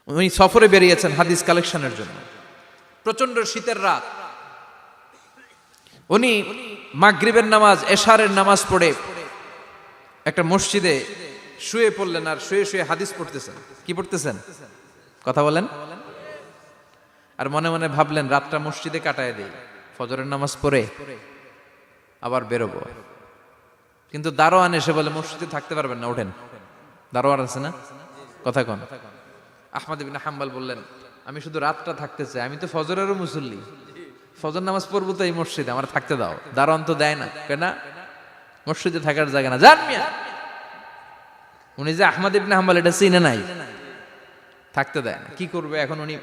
উনি সফরে বেরিয়েছেন হাদিস কালেকশনের জন্য। প্রচন্ড শীতের রাত, উনি মাগরিবের নামাজ, এশারের নামাজ পড়ে একটা মসজিদে শুয়ে পড়লেন, আর শুয়ে শুয়ে হাদিস পড়তেছেন। কি পড়তেছেন? কথা বলেন। আর মনে মনে ভাবলেন রাতটা মসজিদে কাটায় দেই, ফজরের নামাজ পড়ে আবার বেরোবো। কিন্তু দারোয়ান এসে বলে মসজিদে থাকতে পারবেন না, ওঠেন। দারোয়ান আছে না? কথা কন। আহমদ ইবনে হাম্বল বললেন আমি শুধু রাতটা থাকতে চাই, আমি তো ফজরেরও মুসল্লি, ফজর নামাজ পড়বো তো এই মসজিদে, আমার থাকতে দাও। দারোয়ান তো দেয় না, কেন? মসজিদে থাকার জায়গা না, জান মিয়া। উনি যে আহমদ ইবনে হাম্বল এটা চিনে নাই, থাকতে দেয় না। কি করবে এখন? উনি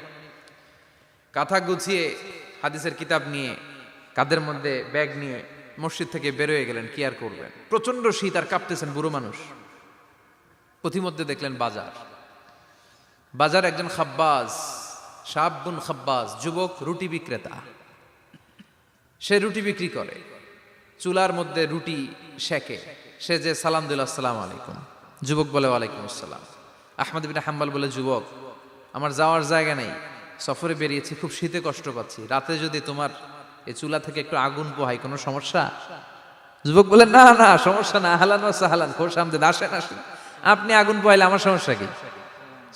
কাঁথা গুছিয়ে হাদিসের কিতাব নিয়ে কাঁধের মধ্যে ব্যাগ নিয়ে মসজিদ থেকে বেরোয় গেলেন। কি আর করবেন, প্রচন্ড শীত, আর কাঁপতেছেন, বুড়ো মানুষ। পথিমধ্যে দেখলেন বাজার। বাজার একজন খাব্বাজ, শাবুন খাব্বাজ, যুবক রুটি বিক্রেতা। সে রুটি বিক্রি করে, চুলার মধ্যে রুটি সেকে। সে যে সালাম দিল আসসালামু আলাইকুম, যুবক বলে ওয়ালাইকুম আসসালাম। আহমদ ইবনে হাম্বল বলে যুবক আমার যাওয়ার জায়গা নেই, সফরে বেরিয়েছি, খুব শীতে কষ্ট পাচ্ছি, রাতে যদি তোমার এই চুলা থেকে একটু আগুন পোহাই কোনো সমস্যা? যুবক বলে না না সমস্যা না, আহলান ওয়া সাহলান, খোশ আমদেদ, আসেন আসেন, আপনি আগুন পোহাইলে আমার সমস্যা কি?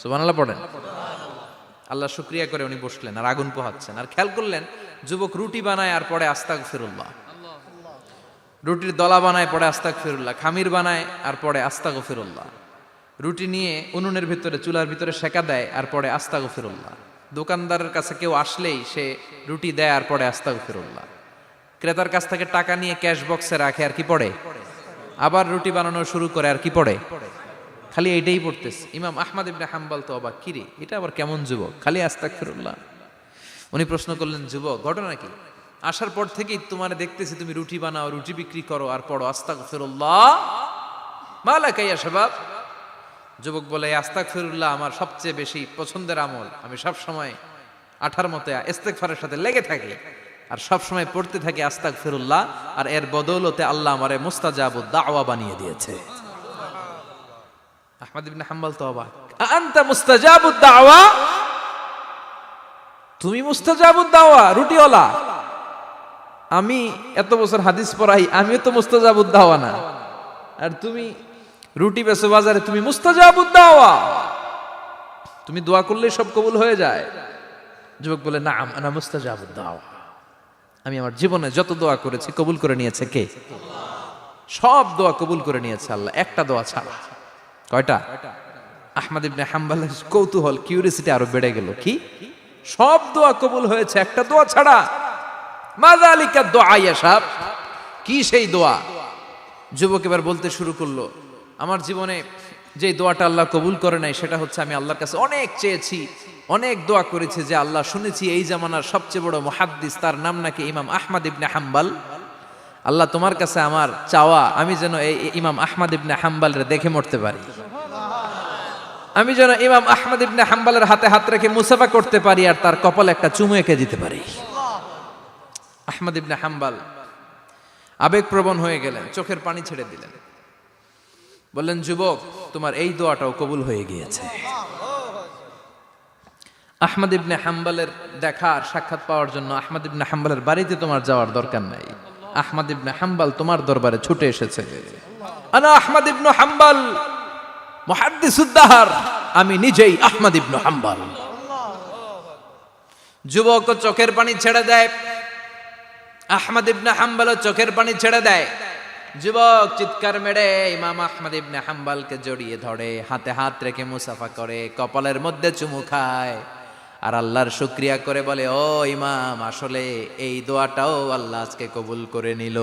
সুবহানাল্লাহ পড়েন। আল্লাহ শুকরিয়া করে উনি বসলেন আর আগুন পোহাচ্ছেন। আর খেয়াল করলেন যুবক রুটি বানায় আর পড়ে আস্তাগফিরুল্লাহ, রুটির দলা বানায় পড়ে আস্তাগফিরুল্লাহ, খামির বানায় আর পড়ে আস্তাগফিরুল্লাহ, রুটি নিয়ে উনুনের ভিতরে চুলার ভিতরে সেকা দেয় আর পড়ে আস্তাগফিরুল্লাহ। দোকানদারের কাছে কেউ আসলেই সে রুটি দেয় আর পড়ে আস্তাগফিরুল্লাহ। ক্রেতার কাছ থেকে টাকা নিয়ে ক্যাশ বক্সে রাখে আর কি পড়ে, আবার রুটি বানানো শুরু করে আর কি পড়ে, খালি এইটাই পড়তেছে। ইমাম আহমদ ইবনে হাম্বল তো অবাক, কিরে এটা আবার কেমন যুবক, খালি আস্তাগফিরুল্লাহ। উনি প্রশ্ন করলেন যুবক ঘটনা কি? আসার পর থেকেই তোমার দেখতেছি তুমি রুটি বানাও, রুটি বিক্রি করো আর পড়ো আস্তাগফিরুল্লাহ, মালাকা ইয়া শাবাব। যুবক বলে আস্তাগফিরুল্লাহ আমার সবচেয়ে বেশি পছন্দের আমল, আমি সব সময় আঠার মতো ইস্তেগফারের সাথে লেগে থাকি আর সব সময় পড়তে থাকি আস্তাগফিরুল্লাহ, আর এর বদৌলতে আল্লাহ আমারে মুস্তাজাবুদ দাওয়া বানিয়ে দিয়েছে। আহমদ ইবনে হাম্বল তো অবাক, আনতা মুস্তাজাবুদ দাওয়া, তুমি মুস্তাজাবুদ দাওয়া, রুটিওয়ালা। আমি এত বছর হাদিস পড়াই, আমিও তো মুস্তাজাবুদ দাওয়া না, আর তুমি রুটি বেচো বাজারে, তুমি মুস্তাজাবুদ দাওয়া, তুমি দোয়া করলে সব কবুল হয়ে যায়। যুবক বলে নাম আনা মুস্তাজাবুদ দাওয়া, আমি আমার জীবনে যত দোয়া করেছি কবুল করে নিয়েছে কে? সব দোয়া কবুল করে নিয়েছে আল্লাহ, একটা দোয়া ছাড়া। কয়টা? আহমদ ইবনে হাম্বলের কৌতূহল, কিউরিসিটি আরো বেড়ে গেল। কি? সব দোয়া কবুল হয়েছে একটা দোয়া ছাড়া। মাযালিকা দুআ ইয়া শাব, কি সেই দোয়া? যুবক এবার বলতে শুরু করলো আমার জীবনে যে দোয়াটা আল্লাহ কবুল করে নাই সেটা হচ্ছে আমি আল্লাহর কাছে অনেক চেয়েছি, অনেক দোয়া করেছি যে আল্লাহ শুনেছি এই জামানার সবচেয়ে বড় মুহাদ্দিস, তার নাম নাকি ইমাম আহমদ ইবনে হাম্বল। আল্লাহ তোমার কাছে আমার চাওয়া আমি যেন এই ইমাম আহমদ ইবনে হাম্বলরে দেখে মরতে পারি, আমি যেন ইমাম আহমদ ইবনে হাম্বলের হাতে হাত রেখে মুসাফা করতে পারি আর তার কপালে একটা চুমু এঁকে দিতে পারি। আহমদ ইবনে হাম্বল আবেগপ্রবণ হয়ে গেলেন, চোখের পানি ছেড়ে দিলেন, বললেন যুবক তোমার এই দোয়াটাও কবুল হয়ে গিয়েছে। আহমদ ইবনে হাম্বলের দেখা আর সাক্ষাৎ পাওয়ার জন্য আহমদ ইবনে হাম্বলের বাড়িতে তোমার যাওয়ার দরকার নাই, আহমদ ইবনে হাম্বল তোমার দরবারে ছুটে এসেছে। আনা আহমদ ইবনে হাম্বল মুহাদ্দিসুদ দাহর, আমি নিজেই আহমদ ইবনে হাম্বল। যুবক চোখের পানি ছেড়ে দেয়, আহমদ ইবনে হাম্বল চোখের পানি ছেড়ে দেয়। যুবক চিৎকার মেরে ইমাম আহমদ ইবনে হাম্বলকে জড়িয়ে ধরে, হাতে হাত রেখে মুসাফা করে, কপালের মধ্যে চুমু খায় আর আল্লাহর শুকরিয়া করে বলে ও ইমাম আসলে এই দোয়াটাও আল্লাহ আজকে কবুল করে নিল।